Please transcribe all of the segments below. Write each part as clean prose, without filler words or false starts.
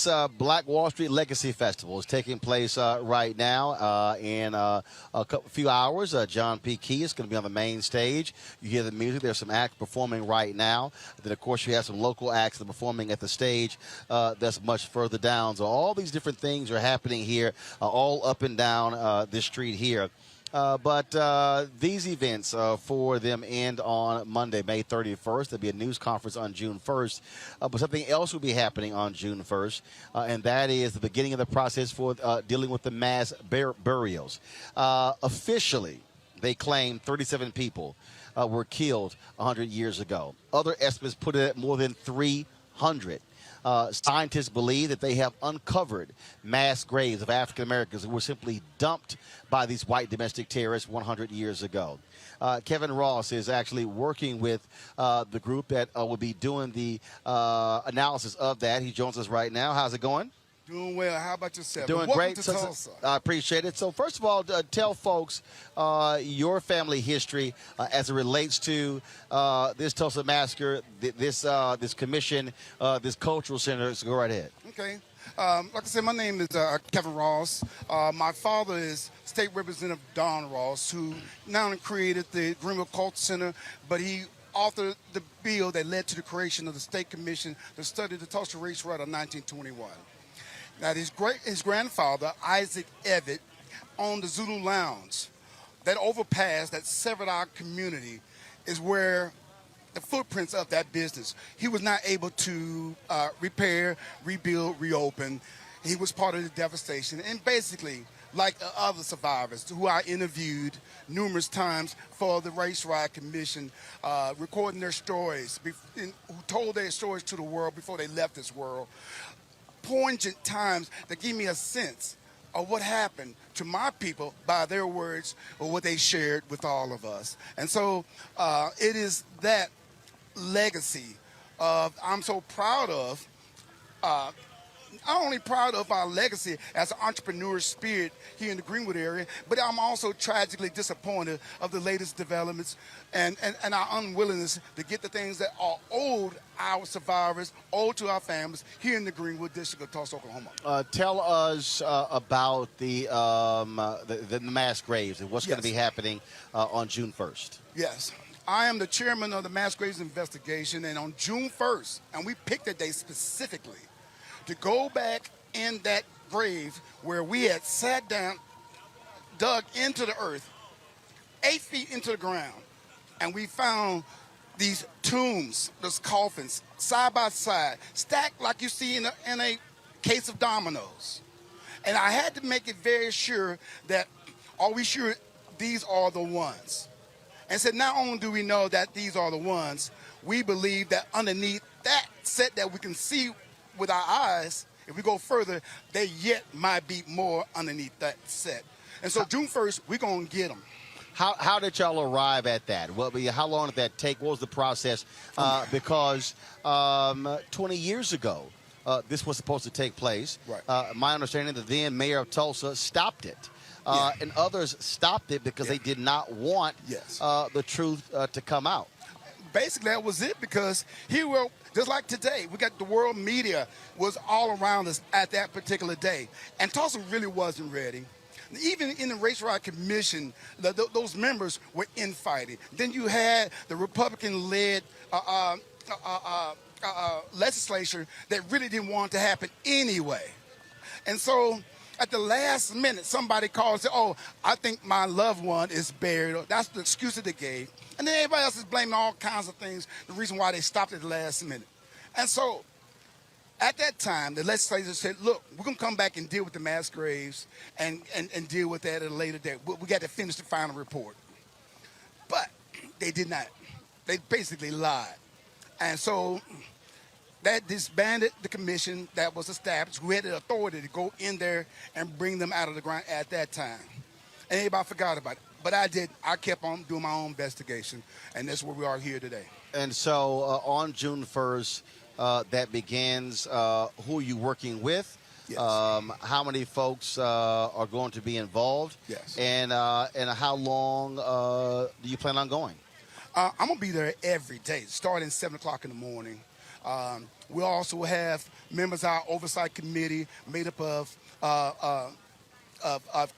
this Black Wall Street Legacy Festival is taking place right now in a few hours. John P. Key is going to be on the main stage. You hear the music. There's some acts performing right now. Then, of course, you have some local acts that are performing at the stage that's much further down. So all these different things are happening here, all up and down this street here. But these events for them end on Monday, May 31st. There'll be a news conference on June 1st. But something else will be happening on June 1st, and that is the beginning of the process for dealing with the mass burials. Officially, they claim 37 people were killed 100 years ago. Other estimates put it at more than 300. Scientists believe that they have uncovered mass graves of African Americans who were simply dumped by these white domestic terrorists 100 years ago. Kevin Ross is actually working with the group that will be doing the analysis of that. He joins us right now. How's it going? Doing well. How about yourself? Doing Welcome great. to Tulsa. I appreciate it. So first of all, tell folks your family history as it relates to this Tulsa Massacre, this commission, this cultural center. So go right ahead. Okay. Like I said, my name is Kevin Ross. My father is State Representative Don Ross, who not only created the Greenville Cultural Center, but he authored the bill that led to the creation of the State Commission to study the Tulsa race riot of 1921. Now, his grandfather, Isaac Evitt, owned the Zulu Lounge. That overpass that severed our community is where the footprints of that business. He was not able to repair, rebuild, reopen. He was part of the devastation. And basically, like other survivors who I interviewed numerous times for the Race Riot Commission, recording their stories, who told their stories to the world before they left this world, poignant times that give me a sense of what happened to my people by their words or what they shared with all of us. And so it is that legacy I'm so proud of, not only proud of our legacy as an entrepreneur spirit here in the Greenwood area, but I'm also tragically disappointed of the latest developments and our unwillingness to get the things that are owed our survivors, owed to our families here in the Greenwood District of Tulsa, Oklahoma. Tell us about the mass graves and what's going to be happening on June 1st. Yes. I am the chairman of the Mass Graves Investigation, and on June 1st, and we picked a day specifically, to go back in that grave where we had sat down, dug into the earth, 8 feet into the ground, and we found these tombs, those coffins, side by side, stacked like you see in a case of dominoes. And I had to make it very sure that, are we sure these are the ones? And said, not only do we know that these are the ones, we believe that underneath that set that we can see with our eyes, if we go further, there yet might be more underneath that set. And so June 1st, we're going to get them. How did y'all arrive at that? How long did that take? What was the process? Because 20 years ago, this was supposed to take place. Right. My understanding, the then mayor of Tulsa stopped it. And others stopped it because they did not want the truth to come out. Basically, that was it, because here we're, just like today, we got the world media was all around us at that particular day. And Tulsa really wasn't ready. Even in the Race Riot Commission, those members were infighting. Then you had the Republican-led legislature that really didn't want it to happen anyway. And so at the last minute, somebody called and said, oh, I think my loved one is buried. That's the excuse that they gave. And then everybody else is blaming all kinds of things, the reason why they stopped at the last minute. And so at that time, the legislature said, look, we're going to come back and deal with the mass graves and deal with that at a later date. We got to finish the final report. But they did not. They basically lied. And so that disbanded the commission that was established, who had the authority to go in there and bring them out of the ground at that time. And everybody forgot about it. But I did. I kept on doing my own investigation, and that's where we are here today. And so on June 1st, that begins, who are you working with? Yes. How many folks are going to be involved? Yes. And how long do you plan on going? I'm going to be there every day, starting 7 o'clock in the morning. We also have members of our Oversight Committee made up of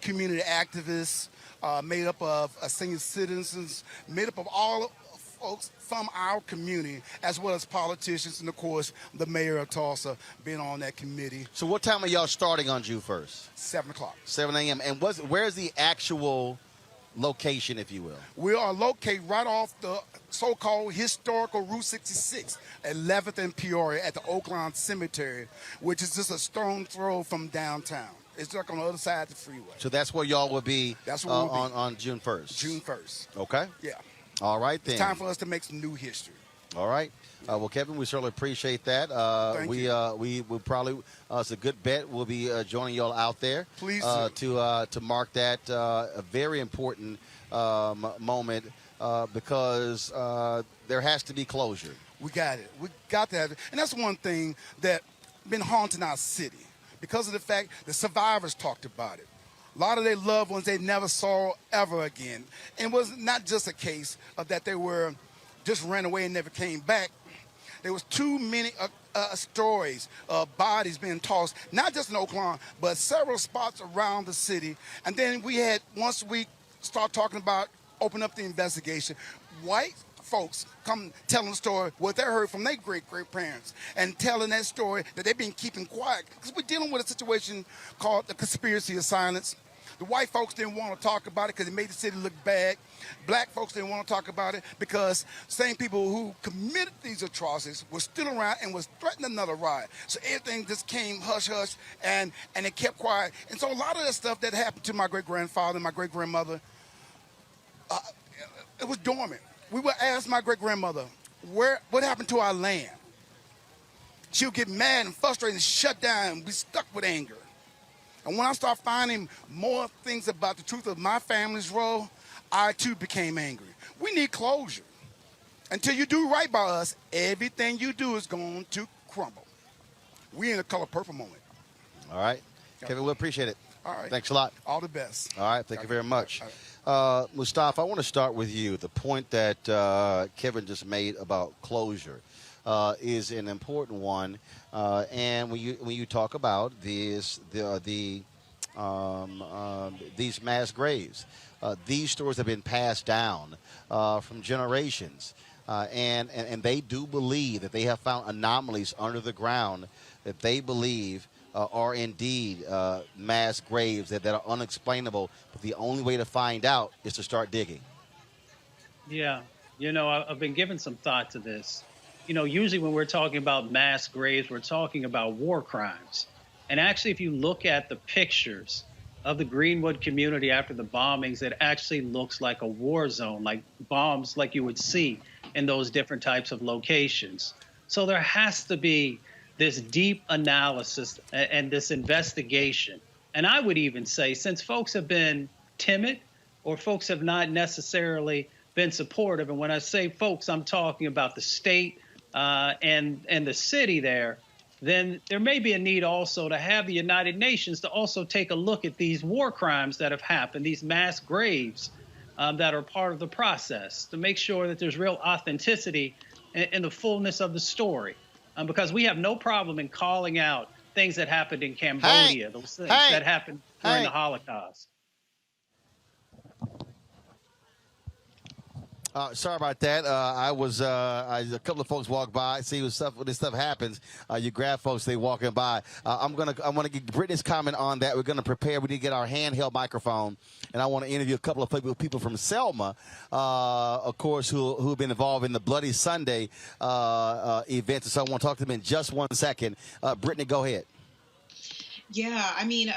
community activists, made up of senior citizens, made up of all folks from our community, as well as politicians, and of course, the mayor of Tulsa being on that committee. So what time are y'all starting on June 1st? 7 o'clock. 7 a.m. And where's the actual location, if you will? We are located right off the so-called historical Route 66, 11th and Peoria at the Oaklawn Cemetery, which is just a stone's throw from downtown. It's like on the other side of the freeway. So that's where y'all will be, that's where we'll be. On June 1st? June 1st. Okay. Yeah. All right, then. It's time for us to make some new history. All right. Well, Kevin, we certainly appreciate that. Thank you. We will probably, it's a good bet, we'll be joining y'all out there. Please to mark that a very important moment because there has to be closure. We got it. We got to have it. And that's one thing that been haunting our city because of the fact the survivors talked about it. A lot of their loved ones they never saw ever again. And it was not just a case of that they were just ran away and never came back. There was too many stories of bodies being tossed, not just in Oaklawn, but several spots around the city. And then we had, once we start talking about open up the investigation, white folks come telling the story what they heard from their great-great-parents and telling that story that they've been keeping quiet because we're dealing with a situation called the conspiracy of silence. The white folks didn't want to talk about it because it made the city look bad. Black folks didn't want to talk about it because same people who committed these atrocities were still around and was threatening another riot. So everything just came hush-hush and it kept quiet. And so a lot of that stuff that happened to my great-grandfather and my great-grandmother, it was dormant. We would ask my great-grandmother, what happened to our land? She would get mad and frustrated and shut down and be stuck with anger. And when I started finding more things about the truth of my family's role, I too became angry. We need closure. Until you do right by us, everything you do is going to crumble. We in a color purple moment. All right. Kevin, we appreciate it. All right. Thanks a lot. All the best. All right. Thank you very much. Mustafa, I want to start with you. The point that Kevin just made about closure is an important one. And when you talk about these mass graves, these stories have been passed down from generations, and they do believe that they have found anomalies under the ground that they believe are indeed mass graves that are unexplainable. But the only way to find out is to start digging. Yeah, I've been giving some thought to this. Usually when we're talking about mass graves, we're talking about war crimes. And actually, if you look at the pictures of the Greenwood community after the bombings, it actually looks like a war zone, like bombs like you would see in those different types of locations. So there has to be this deep analysis and this investigation. And I would even say, since folks have been timid or folks have not necessarily been supportive, and when I say folks, I'm talking about the state and the city there, then there may be a need also to have the United Nations to also take a look at these war crimes that have happened, these mass graves that are part of the process, to make sure that there's real authenticity in the fullness of the story. Because we have no problem in calling out things that happened in Cambodia, those things that happened during the Holocaust. Sorry about that. A couple of folks walked by. See when this stuff happens, you grab folks, they walking by. I want to get Brittany's comment on that. We're going to prepare. We need to get our handheld microphone, and I want to interview a couple of people from Selma, of course, who have been involved in the Bloody Sunday event. So I want to talk to them in just 1 second. Brittany, go ahead. Yeah, I mean,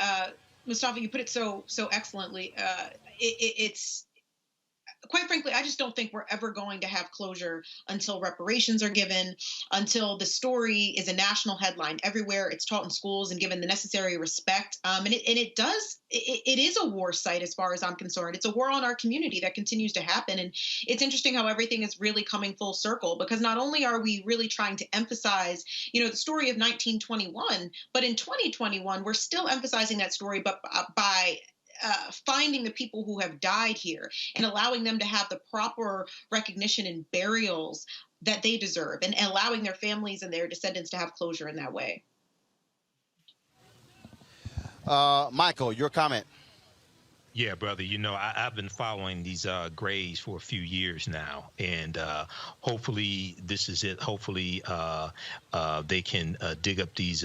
Mustafa, you put it so excellently. It's quite frankly, I just don't think we're ever going to have closure until reparations are given, until the story is a national headline everywhere. It's taught in schools and given the necessary respect. And it is a war site as far as I'm concerned. It's a war on our community that continues to happen. And it's interesting how everything is really coming full circle, because not only are we really trying to emphasize, the story of 1921, but in 2021, we're still emphasizing that story, but by finding the people who have died here and allowing them to have the proper recognition and burials that they deserve, and allowing their families and their descendants to have closure in that way. Michael, your comment. Yeah, brother. I've been following these graves for a few years now, and hopefully this is it. Hopefully they can dig up these,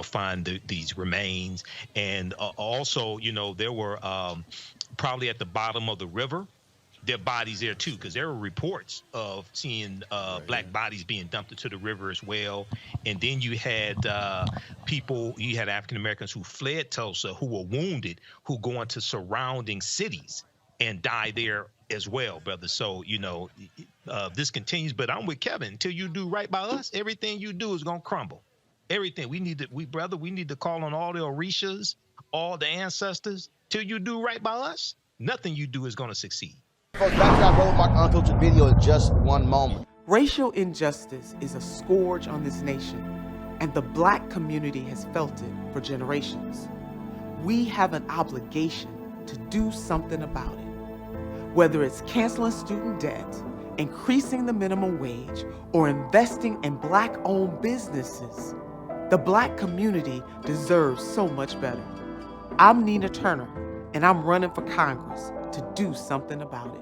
find these remains, and also, there were probably at the bottom of the river, their bodies there too, because there were reports of seeing black bodies being dumped into the river as well. And then you had African Americans who fled Tulsa, who were wounded, who go into surrounding cities and die there as well, brother. So this continues, but I'm with Kevin. Until you do right by us, everything you do is gonna crumble. Everything we need to call on all the Orishas, all the ancestors. Till you do right by us, nothing you do is gonna succeed. Folks, back to our Roland Mark Unfiltered video in just one moment. Racial injustice is a scourge on this nation, and the Black community has felt it for generations. We have an obligation to do something about it. Whether it's canceling student debt, increasing the minimum wage, or investing in Black-owned businesses, the Black community deserves so much better. I'm Nina Turner, and I'm running for Congress to do something about it.